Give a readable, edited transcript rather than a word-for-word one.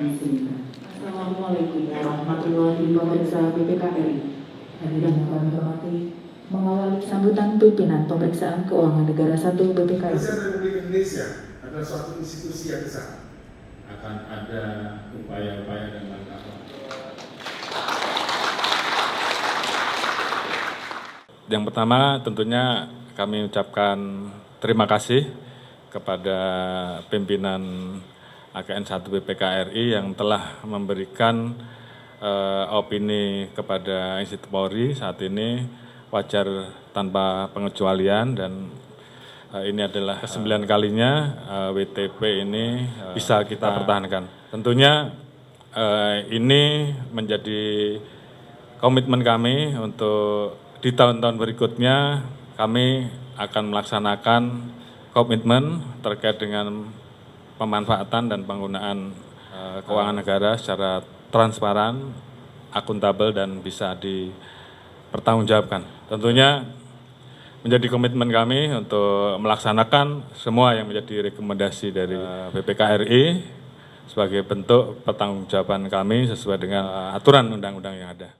Bismillah. Assalamualaikum warahmatullahi wabarakatuh. BPKRI. Hadirin yang kami hormati, mengawali sambutan pimpinan pemeriksaan keuangan negara 1 BPKRI. Presiden Republik Indonesia adalah suatu institusi yang besar. Akan ada upaya-upaya dan langkah. Yang pertama tentunya kami ucapkan terima kasih kepada pimpinan AKN 1 BPKRI yang telah memberikan opini kepada Institut Polri saat ini wajar tanpa pengecualian, dan ini adalah ke-9 kalinya WTP ini bisa kita pertahankan. Tentunya ini menjadi komitmen kami untuk di tahun-tahun berikutnya kami akan melaksanakan komitmen terkait dengan pemanfaatan dan penggunaan keuangan negara secara transparan, akuntabel, dan bisa dipertanggungjawabkan. Tentunya menjadi komitmen kami untuk melaksanakan semua yang menjadi rekomendasi dari BPKRI sebagai bentuk pertanggungjawaban kami sesuai dengan aturan undang-undang yang ada.